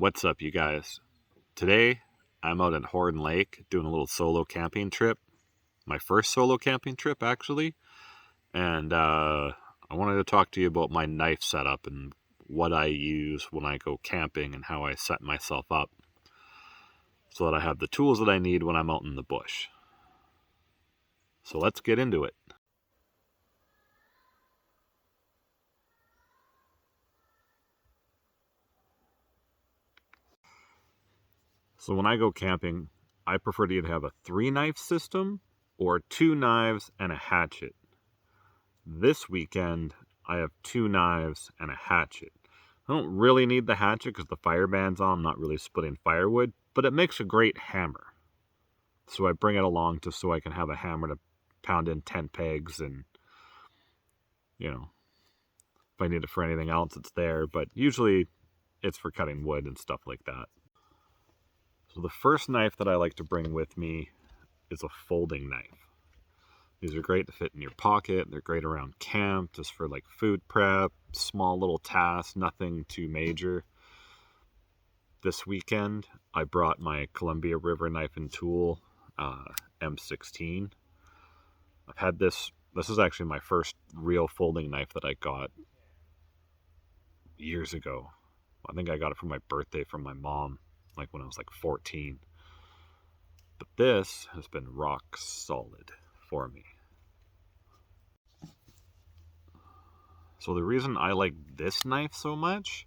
What's up, you guys? Today, I'm out at Horn Lake doing a little solo camping trip. My first solo camping trip, actually. And I wanted to talk to you about my knife setup and what I use when I go camping and how I set myself up so that I have the tools that I need when I'm out in the bush. So let's get into it. So when I go camping, I prefer to either have a 3-knife system or 2 knives and a hatchet. This weekend, I have 2 knives and a hatchet. I don't really need the hatchet because the fire band's on. I'm not really splitting firewood, but it makes a great hammer. So I bring it along just so I can have a hammer to pound in tent pegs and, if I need it for anything else, it's there. But usually it's for cutting wood and stuff like that. So the first knife that I like to bring with me is a folding knife. These are great to fit in your pocket. They're great around camp, just for like food prep, small little tasks, nothing too major. This weekend, I brought my Columbia River knife and tool, M16. I've had this is actually my first real folding knife that I got years ago. I think I got it for my birthday from my mom, like when I was like 14. But this has been rock solid for me. So the reason I like this knife so much,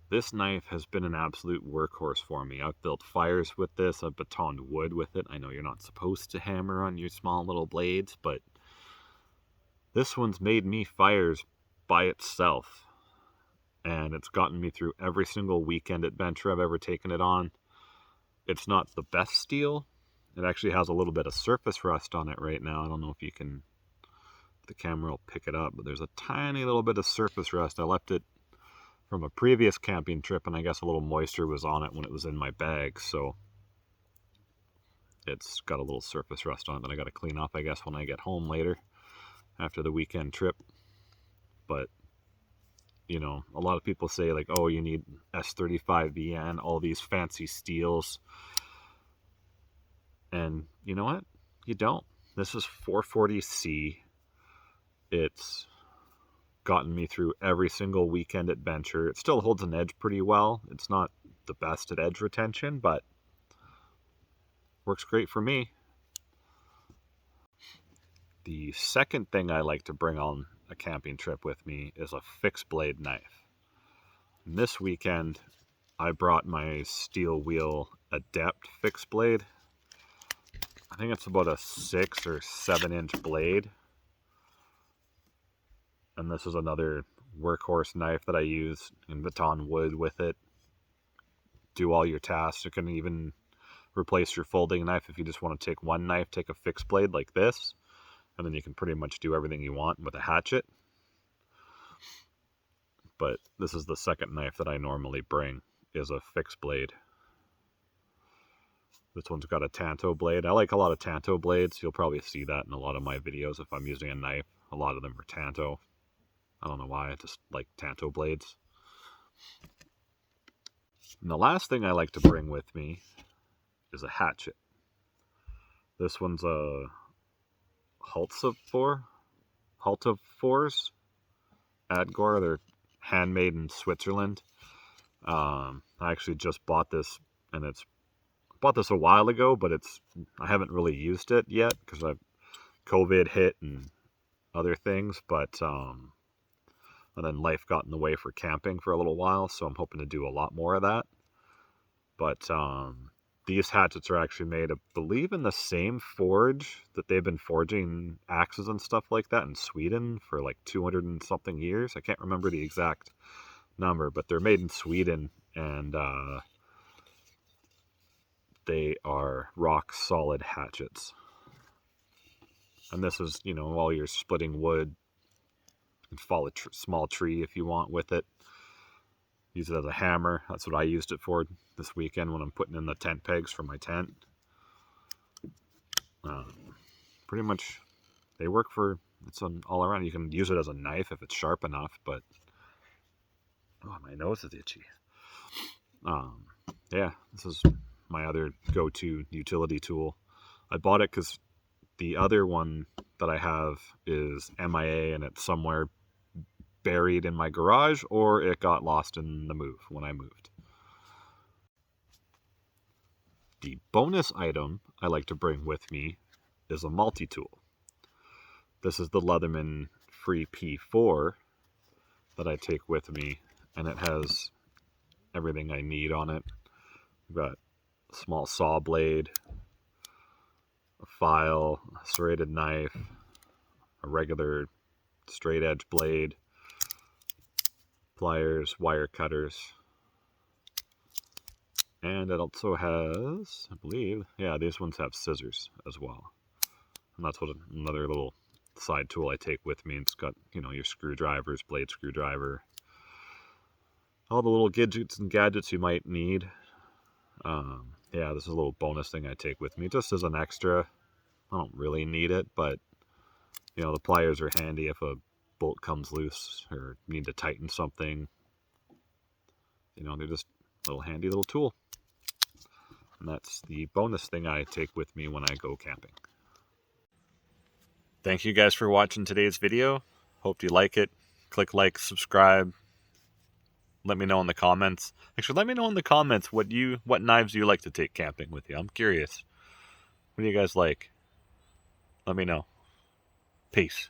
this knife has been an absolute workhorse for me. I've built fires with this, I've batoned wood with it. I know you're not supposed to hammer on your small little blades, but this one's made me fires by itself. And it's gotten me through every single weekend adventure I've ever taken it on. It's not the best steel. It actually has a little bit of surface rust on it right now. I don't know if the camera will pick it up, but there's a tiny little bit of surface rust. I left it from a previous camping trip, and I guess a little moisture was on it when it was in my bag, so it's got a little surface rust on it that I got to clean off, I guess, when I get home later after the weekend trip. But a lot of people say like, oh, you need S35VN, all these fancy steels, and you know what? You don't. This is 440C. It's gotten me through every single weekend adventure. It still holds an edge pretty well. It's not the best at edge retention, but works great for me. The second thing I like to bring on a camping trip with me is a fixed blade knife. And this weekend, I brought my steel wheel Adept fixed blade. I think it's about a 6 or 7 inch blade. And this is another workhorse knife that I use in baton wood with it. Do all your tasks. You can even replace your folding knife if you just want to take one knife, take a fixed blade like this, and then you can pretty much do everything you want with a hatchet. But this is the second knife that I normally bring, is a fixed blade. This one's got a tanto blade. I like a lot of tanto blades. You'll probably see that in a lot of my videos if I'm using a knife. A lot of them are tanto. I don't know why, I just like tanto blades. And the last thing I like to bring with me is a hatchet. This one's a Hultafors Adgor. They're handmade in Switzerland. I actually just bought this, and bought this a while ago, but I haven't really used it yet because COVID hit and other things, but and then life got in the way for camping for a little while, so I'm hoping to do a lot more of that. But these hatchets are actually made, I believe, in the same forge that they've been forging axes and stuff like that in Sweden for like 200 and something years. I can't remember the exact number, but they're made in Sweden, and they are rock solid hatchets. And this is, while you're splitting wood, you can fall a small tree if you want with it. Use it as a hammer. That's what I used it for this weekend when I'm putting in the tent pegs for my tent. Pretty much, they work for, it's an all around. You can use it as a knife if it's sharp enough, but, oh, my nose is itchy. Yeah, this is my other go-to utility tool. I bought it because the other one that I have is MIA and it's somewhere buried in my garage, or it got lost in the move when I moved. The bonus item I like to bring with me is a multi-tool. This is the Leatherman Free P4 that I take with me, and it has everything I need on it. I've got a small saw blade, a file, a serrated knife, a regular straight edge blade, pliers, wire cutters, and it also has, I believe, yeah, these ones have scissors as well. And that's what another little side tool I take with me. It's got, your screwdrivers, blade screwdriver, all the little gadgets and gadgets you might need. Yeah, this is a little bonus thing I take with me just as an extra. I don't really need it, but the pliers are handy if a bolt comes loose or you need to tighten something. They're just a little handy little tool. And that's the bonus thing I take with me when I go camping. Thank you guys for watching today's video. Hope you like it. Click like, subscribe. Let me know in the comments. Actually, let me know in the comments what knives you like to take camping with you. I'm curious. What do you guys like? Let me know. Peace.